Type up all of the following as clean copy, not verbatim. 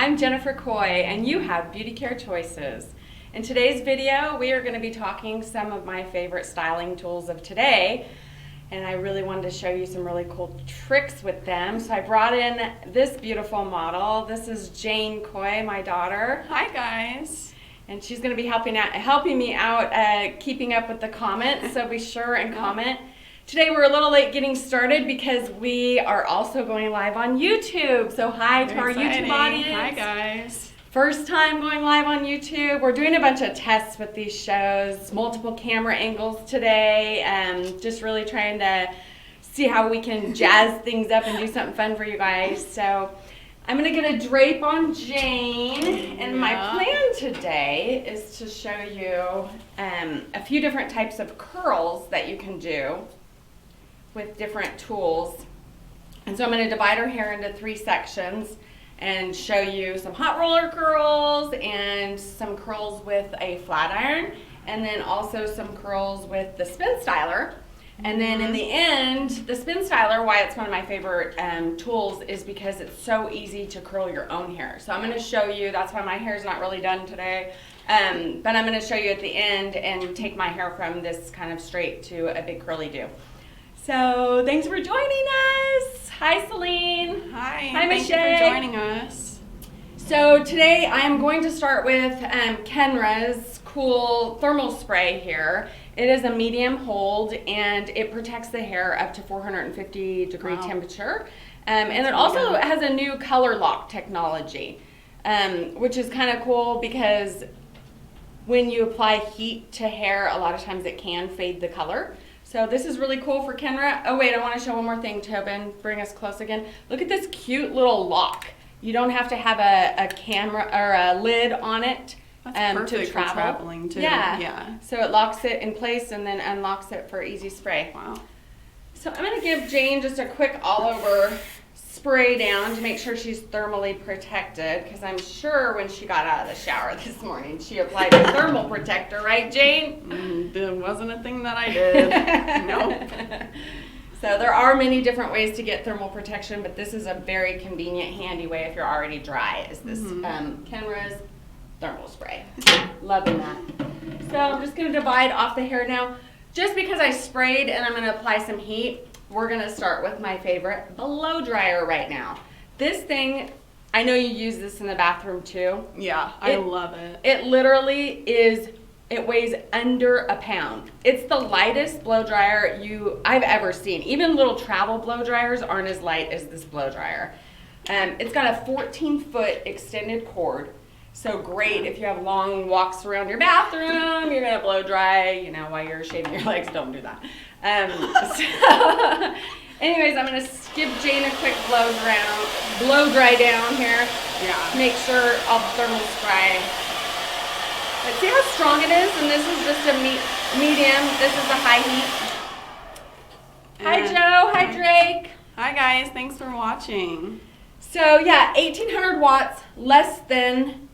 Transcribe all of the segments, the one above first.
I'm Jennifer Coy, and you have Beauty Care Choices. In today's video, we are going to be talking some of my favorite styling tools of today, and I really wanted to show you some really cool tricks with them. So I brought in this beautiful model. This is Jane Coy, my daughter. Hi guys. And she's going to be helping me out keeping up with the comments, so be sure and comment. Today we're a little late getting started because we are also going live on YouTube. So hi to our YouTube audience. Hi guys. First time going live on YouTube. We're doing a bunch of tests with these shows, multiple camera angles today, just really trying to see how we can jazz things up and do something fun for you guys. So I'm going to get a drape on Jane, and my plan today is to show you a few different types of curls that you can do with different tools. And so I'm going to divide her hair into 3 sections and show you some hot roller curls and some curls with a flat iron, and then also some curls with the SpinStyler. And then in the end, the SpinStyler, why it's one of my favorite tools, is because it's so easy to curl your own hair. So I'm going to show you, that's why my hair's not really done today, but I'm going to show you at the end and take my hair from this kind of straight to a big curly do. So thanks for joining us. Hi, Salon. Hi. Hi, Thank Michelle. you for joining us. So today I am going to start with Kenra's cool thermal spray here. It is a medium hold and it protects the hair up to 450 degree temperature. And it also has a new color lock technology, which is kind of cool because when you apply heat to hair, a lot of times it can fade the color. So this is really cool for Kenra. Oh wait, I want to show one more thing, Tobin. Bring us close again. Look at this cute little lock. You don't have to have a camera or a lid on it to travel. For traveling too. Yeah. So it locks it in place and then unlocks it for easy spray. Wow. So I'm going to give Jane just a quick all over spray down to make sure she's thermally protected, because I'm sure when she got out of the shower this morning she applied a thermal protector, right, Jane? There wasn't a thing that I did. Nope. So there are many different ways to get thermal protection, but this is a very convenient, handy way if you're already dry, is this Kenra's thermal spray. Loving that. So I'm just going to divide off the hair now. Just because I sprayed and I'm going to apply some heat, we're going to start with my favorite blow dryer right now. This thing, I know you use this in the bathroom too. Yeah, I love it. It literally is, it weighs under a pound. It's the lightest blow dryer I've ever seen. Even little travel blow dryers aren't as light as this blow dryer. It's got a 14-foot extended cord. So great if you have long walks around your bathroom, you're gonna blow dry, while you're shaving your legs. Don't do that. Anyways, I'm gonna give Jane a quick blow dry down here. Yeah. Make sure all the thermal spray. But see how strong it is? And this is just a medium. This is a high heat. Hi Joe. Hi Drake. Hi guys. Thanks for watching. So yeah, 1800 watts, less than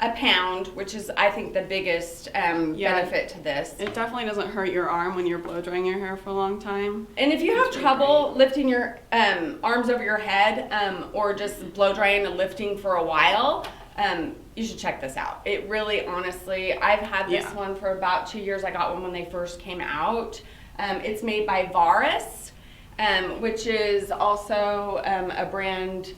a pound, which is, I think, the biggest benefit to this. It definitely doesn't hurt your arm when you're blow drying your hair for a long time. And if you have trouble lifting your arms over your head or just blow drying and lifting for a while, you should check this out. It really, honestly, I've had this one for about 2 years. I got one when they first came out. It's made by Varis, which is also a brand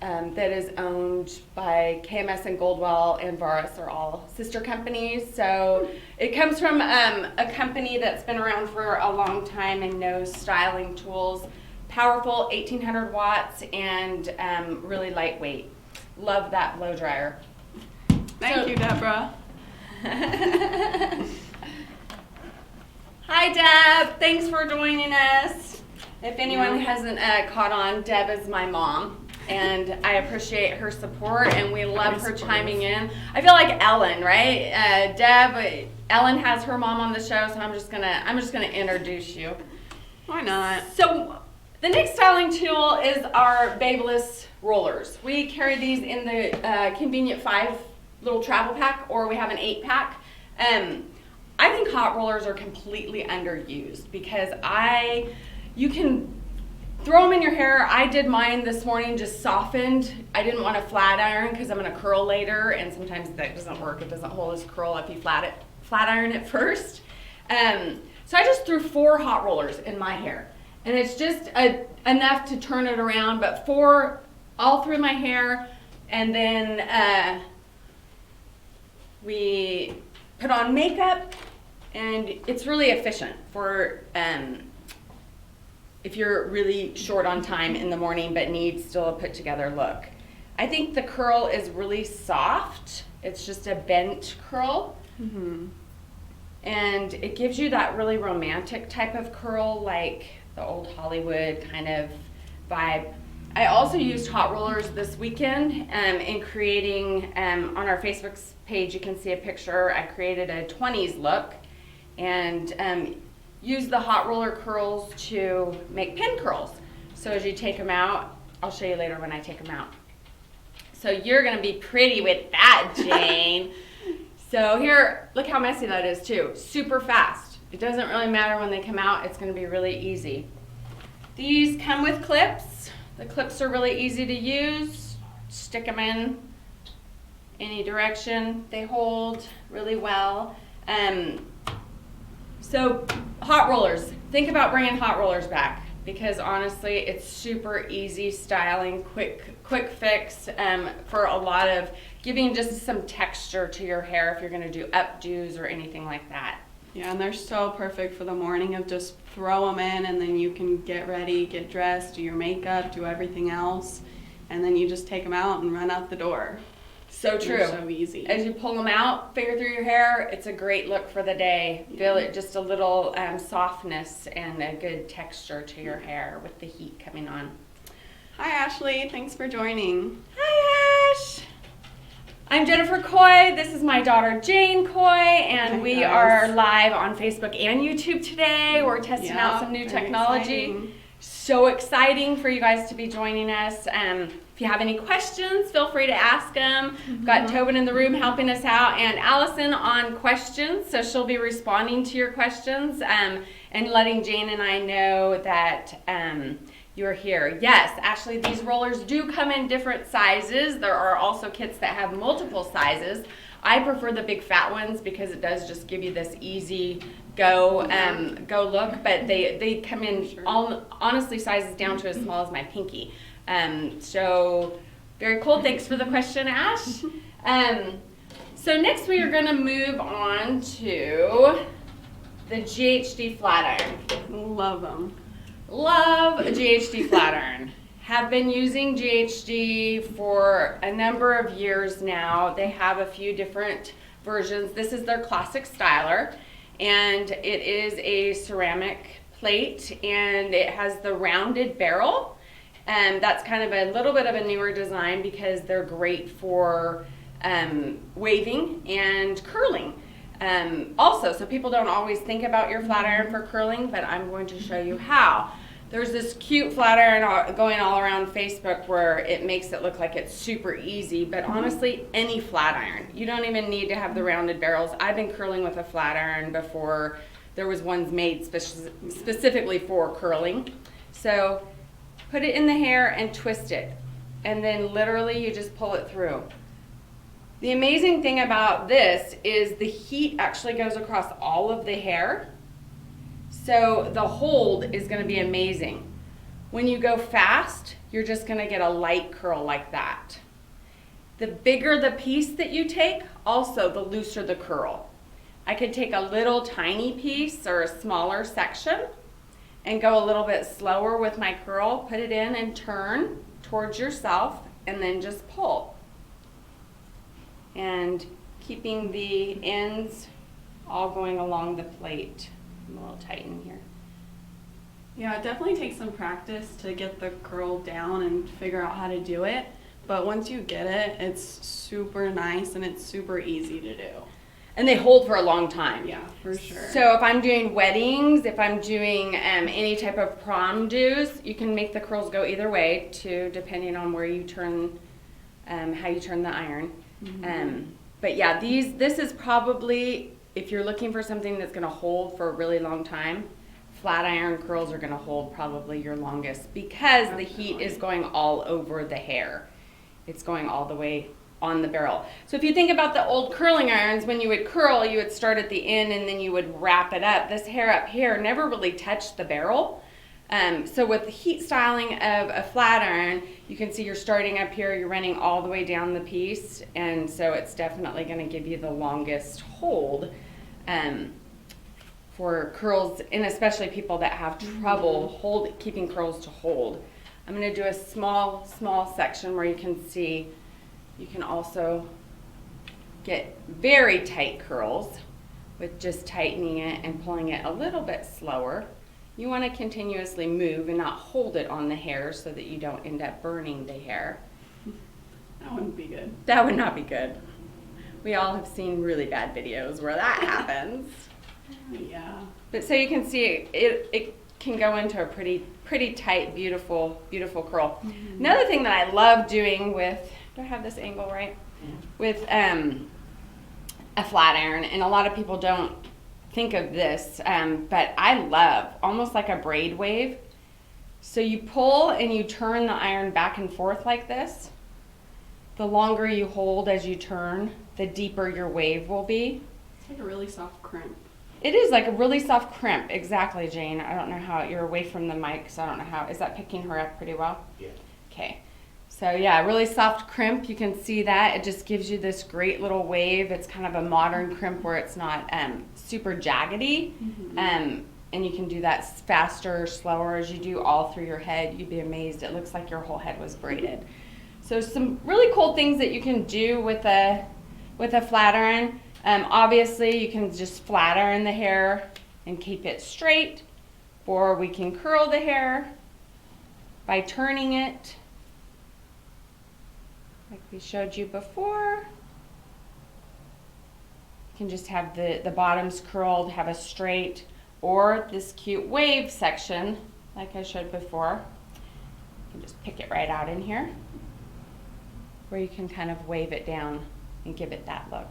that is owned by KMS and Goldwell, and Varis are all sister companies. So it comes from a company that's been around for a long time and knows styling tools. Powerful, 1800 watts, and really lightweight. Love that blow dryer. Thank you, Deborah. Hi, Deb. Thanks for joining us. If anyone hasn't caught on, Deb is my mom. And I appreciate her support, and we love her chiming in. I feel like Ellen, right? Ellen has her mom on the show, so I'm just gonna introduce you. Why not? So the next styling tool is our Babyliss rollers. We carry these in the convenient 5 little travel pack, or we have an 8-pack. I think hot rollers are completely underused because you can throw them in your hair. I did mine this morning, just softened. I didn't want to flat iron because I'm going to curl later, and sometimes that doesn't work. It doesn't hold as curl if you flat iron it first. So I just threw 4 hot rollers in my hair, and it's just enough to turn it around, but 4 all through my hair, and then we put on makeup, and it's really efficient for if you're really short on time in the morning but need still a put together look. I think the curl is really soft. It's just a bent curl. Mm-hmm. And it gives you that really romantic type of curl, like the old Hollywood kind of vibe. I also used hot rollers this weekend in creating, on our Facebook page you can see a picture. I created a 20s look and used the hot roller curls to make pin curls. So as you take them out, I'll show you later when I take them out. So you're gonna be pretty with that, Jane. So here, look how messy that is too. Super fast. It doesn't really matter when they come out. It's going to be really easy. These come with clips. The clips are really easy to use. Stick them in any direction. They hold really well. So hot rollers. Think about bringing hot rollers back because honestly, it's super easy styling, quick fix for a lot of giving just some texture to your hair if you're going to do updos or anything like that. Yeah, and they're so perfect for the morning of just throw them in and then you can get ready, get dressed, do your makeup, do everything else, and then you just take them out and run out the door. So true. They're so easy. As you pull them out, finger through your hair, it's a great look for the day. Yeah. Feel it just a little softness and a good texture to your hair with the heat coming on. Hi Ashley, thanks for joining. Hi Ash! I'm Jennifer Coy. This is my daughter Jane Coy, and Hi, we guys. are live on Facebook and YouTube today. We're testing out some new very technology. exciting. So exciting for you guys to be joining us. If you have any questions, feel free to ask them. We've got Tobin in the room helping us out, and Allison on questions, so she'll be responding to your questions and letting Jane and I know that you're here. Yes, Ashley, these rollers do come in different sizes. There are also kits that have multiple sizes. I prefer the big fat ones because it does just give you this easy go look, but they come in honestly sizes down to as small as my pinky. So very cool. Thanks for the question, Ash. So next we are going to move on to the GHD flat iron. Love them. Love a GHD flat iron. Have been using GHD for a number of years now. They have a few different versions. This is their classic styler, and it is a ceramic plate, and it has the rounded barrel. And that's kind of a little bit of a newer design because they're great for waving and curling. Also, so people don't always think about your flat iron for curling, but I'm going to show you how. There's this cute flat iron going all around Facebook where it makes it look like it's super easy, but honestly, any flat iron. You don't even need to have the rounded barrels. I've been curling with a flat iron before there was ones made specifically for curling. So put it in the hair and twist it, and then literally you just pull it through. The amazing thing about this is the heat actually goes across all of the hair. So the hold is going to be amazing. When you go fast, you're just going to get a light curl like that. The bigger the piece that you take, also the looser the curl. I could take a little tiny piece or a smaller section and go a little bit slower with my curl, put it in and turn towards yourself, and then just pull. And keeping the ends all going along the plate. I'm a little tight in here. Yeah, it definitely takes some practice to get the curl down and figure out how to do it. But once you get it, it's super nice and it's super easy to do. And they hold for a long time. Yeah, for sure. So if I'm doing weddings, if I'm doing any type of prom dos, you can make the curls go either way too, depending on where you turn, how you turn the iron. Mm-hmm. But yeah, this is probably, if you're looking for something that's going to hold for a really long time, flat iron curls are going to hold probably your longest because the heat is going all over the hair. It's going all the way on the barrel. So if you think about the old curling irons, when you would curl, you would start at the end and then you would wrap it up. This hair up here never really touched the barrel. So with the heat styling of a flat iron, you can see you're starting up here, you're running all the way down the piece, and so it's definitely going to give you the longest hold for curls, and especially people that have trouble keeping curls to hold. I'm going to do a small section where you can see you can also get very tight curls with just tightening it and pulling it a little bit slower. You want to continuously move and not hold it on the hair so that you don't end up burning the hair. That wouldn't be good. That would not be good. We all have seen really bad videos where that happens. Yeah. But so you can see it can go into a pretty tight, beautiful curl. Mm-hmm. Another thing that I love doing with, do I have this angle right? With a flat iron, and a lot of people don't think of this, but I love almost like a braid wave. So you pull and you turn the iron back and forth like this. The longer you hold as you turn, the deeper your wave will be. It's like a really soft crimp. It is like a really soft crimp. Exactly, Jane. I don't know how, you're away from the mic, so I don't know how, is that picking her up pretty well? Yeah. Okay. So yeah, really soft crimp. You can see that. It just gives you this great little wave. It's kind of a modern crimp where it's not super jaggedy. And you can do that faster or slower as you do all through your head. You'd be amazed. It looks like your whole head was braided. So some really cool things that you can do with a flat iron. Obviously, you can just flat iron the hair and keep it straight, or we can curl the hair by turning it like we showed you before. You can just have the bottoms curled, have a straight, or this cute wave section like I showed before. You can just pick it right out in here, where you can kind of wave it down and give it that look.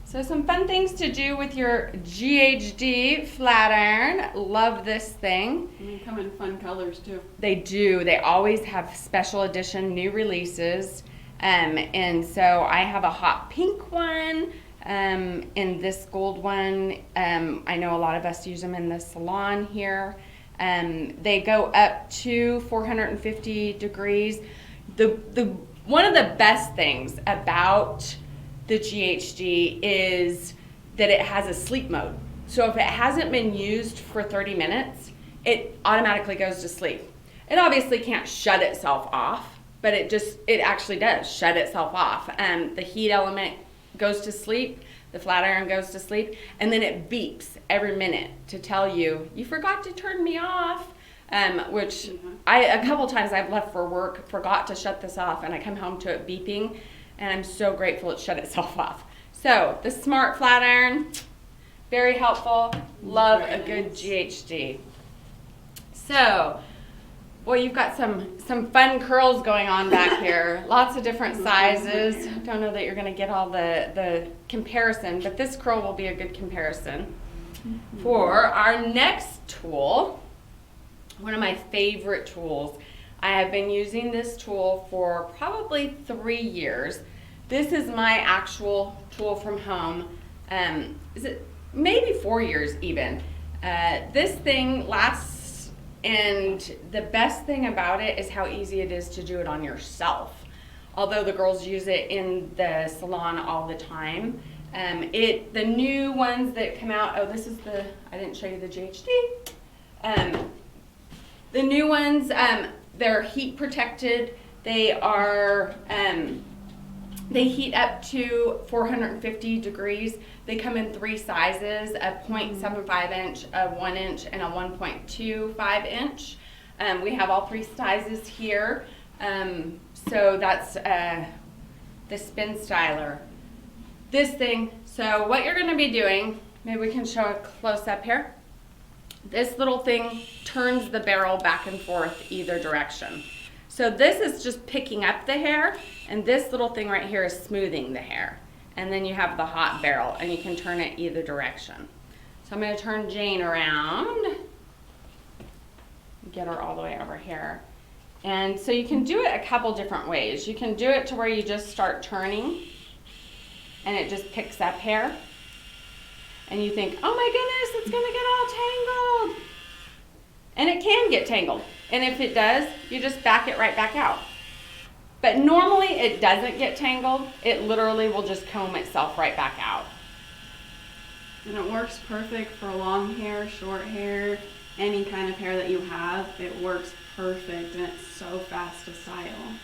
So some fun things to do with your GHD flat iron. Love this thing. And they come in fun colors too. They do. They always have special edition new releases. And so I have a hot pink one, and this gold one. I know a lot of us use them in the salon here. They go up to 450 degrees. One of the best things about the GHD is that it has a sleep mode. So if it hasn't been used for 30 minutes, it automatically goes to sleep. It obviously can't shut itself off, but it actually does shut itself off. The heat element goes to sleep, the flat iron goes to sleep, and then it beeps every minute to tell you, you forgot to turn me off. Which a couple times I've left for work, forgot to shut this off, and I come home to it beeping, and I'm so grateful it shut itself off. So the smart flat iron, very helpful. Love a good GHD. So, well, you've got some fun curls going on back here. Lots of different sizes. Don't know that you're going to get all the comparison, but this curl will be a good comparison. For our next tool, one of my favorite tools. I have been using this tool for probably 3 years. This is my actual tool from home. Is it maybe 4 years even? This thing lasts, and the best thing about it is how easy it is to do it on yourself. Although the girls use it in the salon all the time. The new ones that come out, this is I didn't show you the GHD. The new ones, they're heat protected. They are, they heat up to 450 degrees. They come in 3 sizes, a 0.75 inch, a 1 inch, and a 1.25 inch. We have all 3 sizes here. So that's the SpinStyler. This thing, so what you're gonna be doing, maybe we can show a close up here. This little thing turns the barrel back and forth either direction. So this is just picking up the hair, and this little thing right here is smoothing the hair. And then you have the hot barrel, and you can turn it either direction. So I'm going to turn Jane around. get her all the way over here. And so you can do it a couple different ways. You can do it to where you just start turning and it just picks up hair. And you think, oh my goodness, it's gonna get all tangled. And it can get tangled. And if it does, you just back it right back out. But normally it doesn't get tangled. It literally will just comb itself right back out. And it works perfect for long hair, short hair, any kind of hair that you have. It works perfect and it's so fast to style.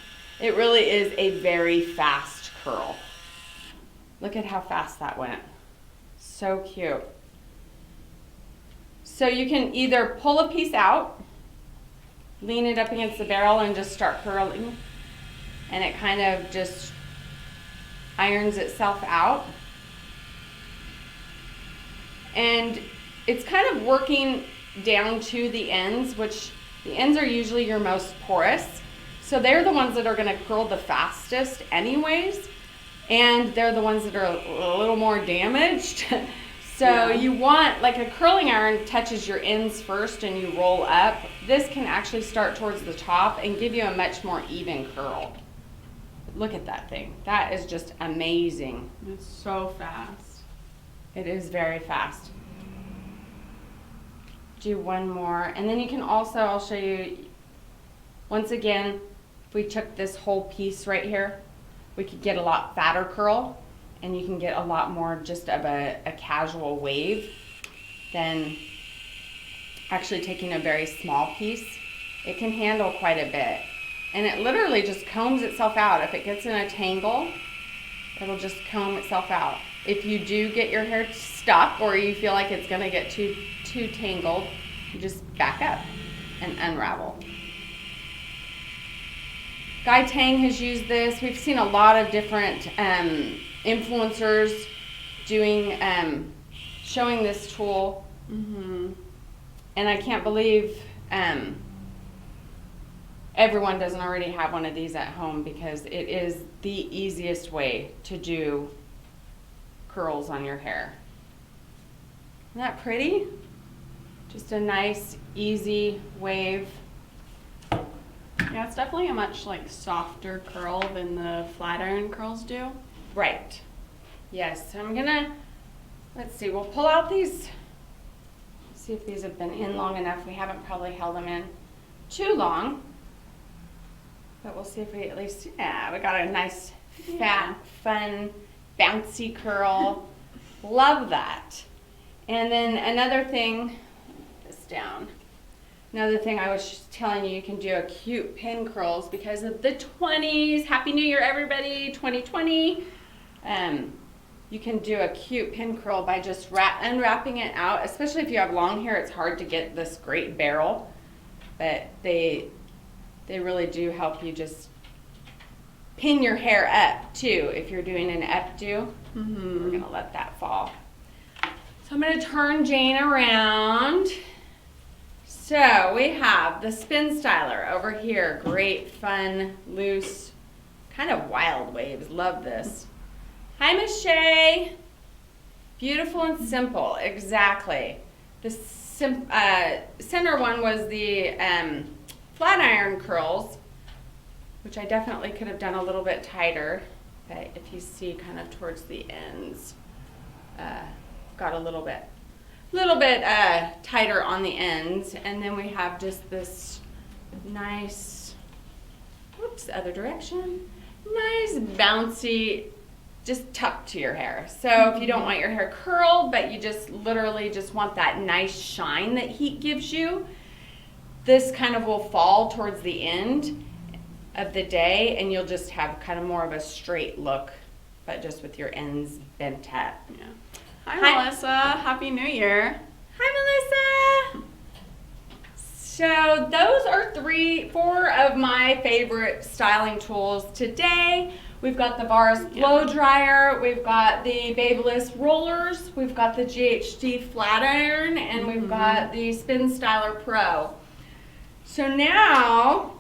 It really is a very fast curl. Look at how fast that went. So cute. So you can either pull a piece out, lean it up against the barrel and just start curling, and it kind of just irons itself out. And it's kind of working down to the ends, which the ends are usually your most porous. So they're the ones that are gonna curl the fastest anyways. And they're the ones that are a little more damaged. So you want, like a curling iron touches your ends first and you roll up. This can actually start towards the top and give you a much more even curl. Look at that thing. That is just amazing. It's so fast. It is very fast. Do one more. And then you can also, I'll show you, once again, if we took this whole piece right here, we could get a lot fatter curl, and you can get a lot more just of a casual wave than actually taking a very small piece. It can handle quite a bit. And it literally just combs itself out. If it gets in a tangle, it'll just comb itself out. If you do get your hair stuck or you feel like it's gonna get too tangled, you just back up and unravel. Guy Tang has used this. We've seen a lot of different influencers doing, showing this tool. And I can't believe everyone doesn't already have one of these at home, because it is the easiest way to do curls on your hair. Isn't that pretty? Just a nice, easy wave. Yeah, it's definitely a much softer curl than the flat iron curls do. Right. Yes, so I'm gonna, let's see, we'll pull out these, see if these have been in long enough. We haven't probably held them in too long, but we'll see if we at least, yeah, we got a nice, fat, fun, bouncy curl. Love that. And then another thing, put this down. Another thing I was just telling you, you can do a cute pin curls because of the 20s. Happy New Year, everybody, 2020. You can do a cute pin curl by just unwrapping it out. Especially if you have long hair, it's hard to get this great barrel, but they really do help you just pin your hair up too. If you're doing an updo, we're gonna let that fall. So I'm gonna turn Jane around. So we have the SpinStyler over here. Great, fun, loose, kind of wild waves. Love this. Hi, Miss Shay. Beautiful and simple, exactly. The center one was the flat iron curls, which I definitely could have done a little bit tighter. But if you see kind of towards the ends, got a little bit tighter on the ends. And then we have just this nice, whoops, other direction, nice bouncy, just tucked to your hair. So if you don't want your hair curled, but you just literally just want that nice shine that heat gives you, this kind of will fall towards the end of the day, and you'll just have kind of more of a straight look, but just with your ends bent up. Yeah. Hi, Melissa. Happy New Year. Hi, Melissa. So those are 4 of my favorite styling tools today. We've got the Varis Blow Dryer, we've got the Babyliss rollers, we've got the GHD flat iron, and we've got the SpinStyler Pro. So now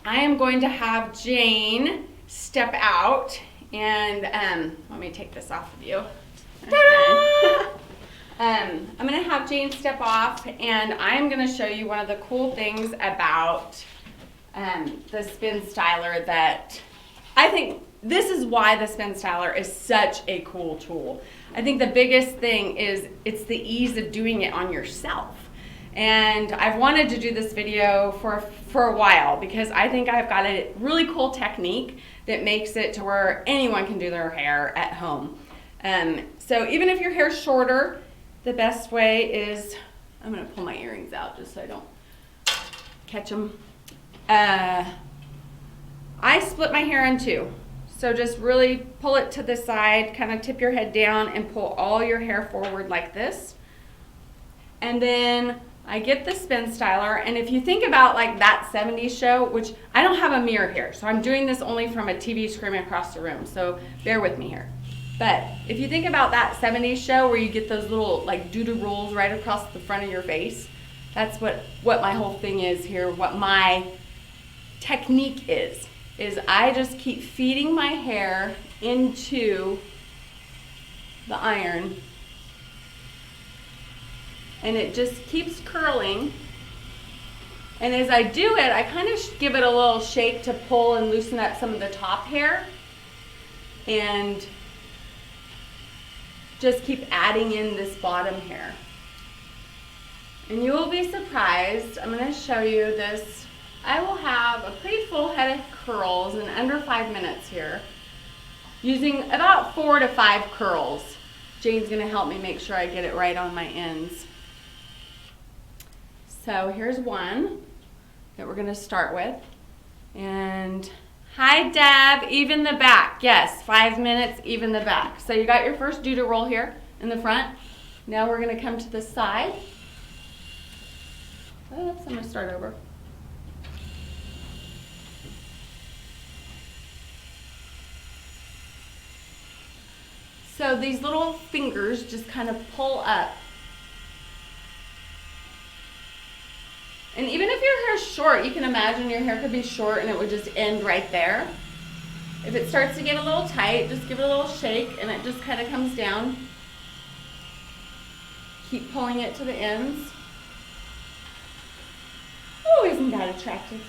I am going to have Jane step out, and let me take this off of you. Ta-da! I'm gonna have Jane step off, and I'm gonna show you one of the cool things about the SpinStyler that I think this is why the SpinStyler is such a cool tool. I think the biggest thing is it's the ease of doing it on yourself. And I've wanted to do this video for a while because I think I've got a really cool technique that makes it to where anyone can do their hair at home. So even if your hair's shorter, the best way is, I'm gonna pull my earrings out just so I don't catch them. I split my hair in two. So just really pull it to the side, kind of tip your head down and pull all your hair forward like this. And then I get the SpinStyler, and if you think about like that 70s show, which I don't have a mirror here, so I'm doing this only from a TV screen across the room, so bear with me here. But if you think about that 70s show where you get those little like doo-doo rolls right across the front of your face, that's what my whole thing is here, what my technique is I just keep feeding my hair into the iron, and it just keeps curling. And as I do it, I kind of give it a little shake to pull and loosen up some of the top hair, and just keep adding in this bottom hair. And you will be surprised, I'm going to show you this. I will have a pretty full head of curls in under 5 minutes here, using about 4 to 5 curls. Jane's going to help me make sure I get it right on my ends. So here's one that we're going to start with. And hi Deb, even the back. Yes, 5 minutes, even the back. So you got your first doo-doo roll here in the front. Now we're going to come to the side. Oops, I'm going to start over. So these little fingers just kind of pull up. And even if your hair's short, you can imagine your hair could be short and it would just end right there. If it starts to get a little tight, just give it a little shake and it just kind of comes down. Keep pulling it to the ends. Oh, isn't that attractive?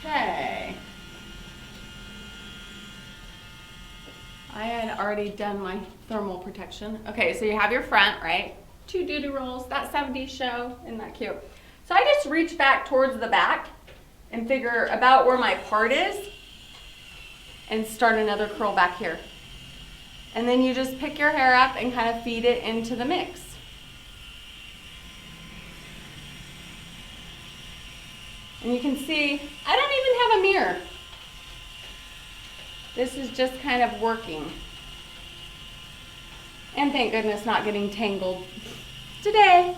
Okay. I had already done my thermal protection. Okay, so you have your front, right? 2 doo-doo rolls, that 70s show, isn't that cute? So I just reach back towards the back and figure about where my part is and start another curl back here. And then you just pick your hair up and kind of feed it into the mix. And you can see, I don't even have a mirror. This is just kind of working. And thank goodness not getting tangled today.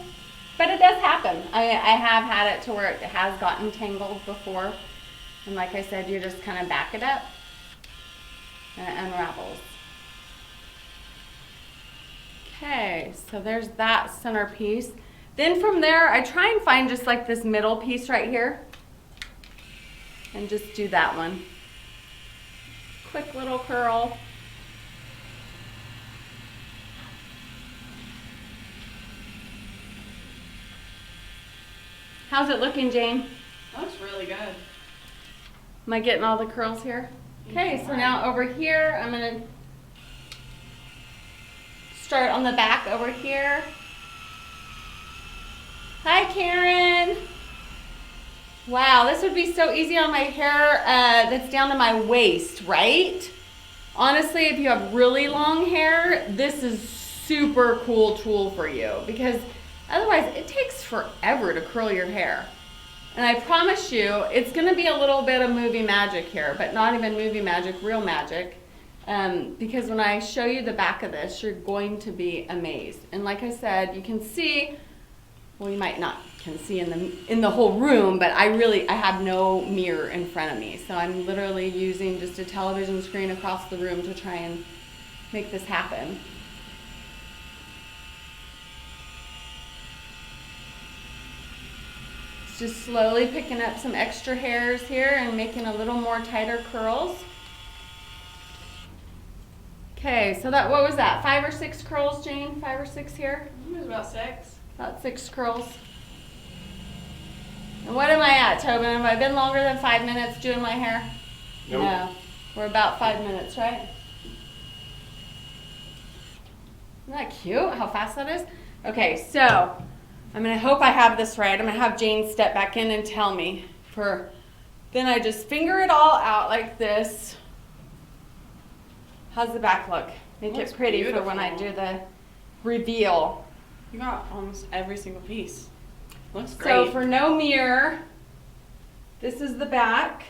But it does happen. I have had it to where it has gotten tangled before. And like I said, you just kind of back it up and it unravels. Okay, so there's that center piece. Then from there, I try and find just like this middle piece right here. And just do that one. Quick little curl. How's it looking, Jane? That looks really good. Am I getting all the curls here? Okay, so now over here, I'm gonna start on the back over here. Hi, Karen. Wow, this would be so easy on my hair that's down to my waist, right? Honestly, if you have really long hair, this is super cool tool for you because otherwise it takes forever to curl your hair. And I promise you, it's gonna be a little bit of movie magic here, but not even movie magic, real magic. Because when I show you the back of this, you're going to be amazed. And like I said, you can see, well, you might not can see in the whole room, but I have no mirror in front of me. So I'm literally using just a television screen across the room to try and make this happen. It's just slowly picking up some extra hairs here and making a little more tighter curls. Okay, so that, what was that? 5 or 6 curls, Jane? 5 or 6 here? It was about 6. About 6 curls. And what am I at, Tobin? Have I been longer than 5 minutes doing my hair? Nope. No. We're about 5 minutes, right? Isn't that cute, how fast that is? Okay, so I'm gonna hope I have this right. I'm gonna have Jane step back in and tell me. Then I just finger it all out like this. How's the back look? Make Looks it pretty for when I do beautiful. the reveal. You got almost every single piece. Looks great. So for no mirror, this is the back.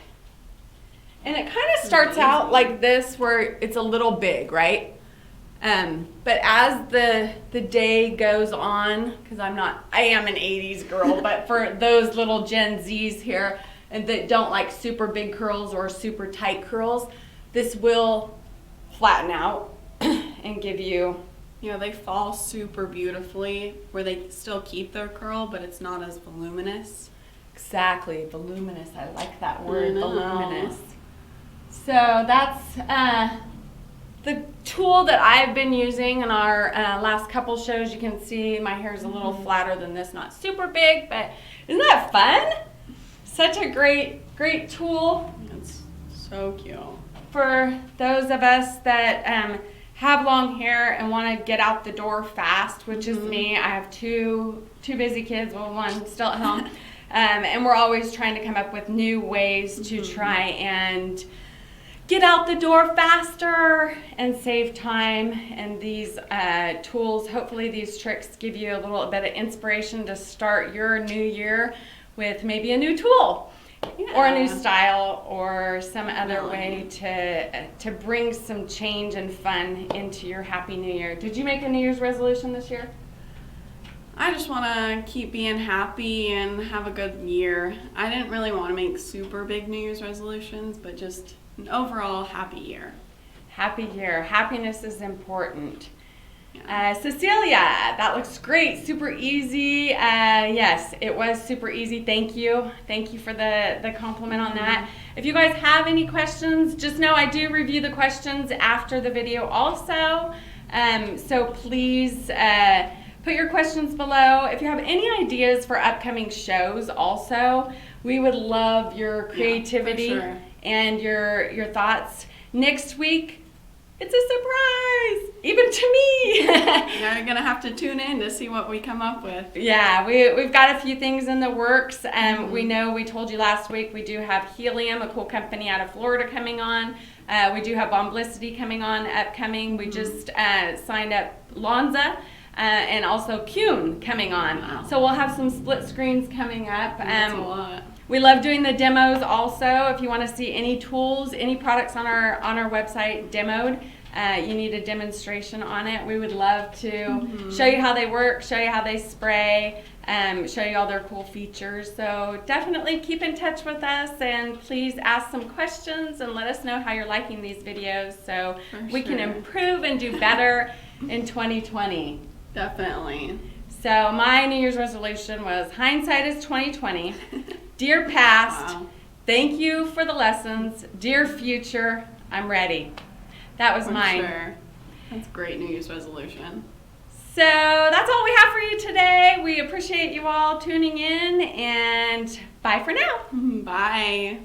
And it kind of starts out like this where it's a little big, right? But as the day goes on, because I am an 80s girl, but for those little Gen Zs here and that don't like super big curls or super tight curls, this will flatten out and give you... Yeah, they fall super beautifully where they still keep their curl, but it's not as voluminous. Exactly, voluminous. I like that word, I know. voluminous. So that's the tool that I've been using in our last couple shows. You can see my hair is a little flatter than this, not super big, but isn't that fun? Such a great tool. It's so cute. For those of us that have long hair and want to get out the door fast, which is me. I have two busy kids, well, one still at home, and we're always trying to come up with new ways to try and get out the door faster and save time. And these tools, hopefully these tricks give you a little bit of inspiration to start your new year with maybe a new tool. Or a new style, or some other way to bring some change and fun into your happy new year. Did you make a New Year's resolution this year? I just want to keep being happy and have a good year. I didn't really want to make super big New Year's resolutions, but just an overall happy year. Happy year. Happiness is important. Cecilia, that looks great. Super easy. Yes, it was super easy. Thank you. Thank you for the compliment on that. If you guys have any questions, just know I do review the questions after the video also. So please put your questions below. If you have any ideas for upcoming shows also, we would love your creativity and your thoughts. Next week, it's a surprise, even to me. Yeah, you're gonna have to tune in to see what we come up with. Yeah, we've got a few things in the works. We know we told you last week we do have Helium, a cool company out of Florida, coming on. We do have Bomblicity coming on upcoming. We just signed up Lonza and also Kuhn coming on. Wow. So we'll have some split screens coming up. That's a lot. We love doing the demos also. If you want to see any tools, any products on our website demoed, you need a demonstration on it. We would love to show you how they work, show you how they spray, show you all their cool features. So definitely keep in touch with us, and please ask some questions and let us know how you're liking these videos so we can improve and do better in 2020. Definitely. So my New Year's resolution was hindsight is 2020. Dear past, thank you for the lessons. Dear future, I'm ready. That was mine. Sure. That's a great New Year's resolution. So that's all we have for you today. We appreciate you all tuning in, and bye for now. Bye.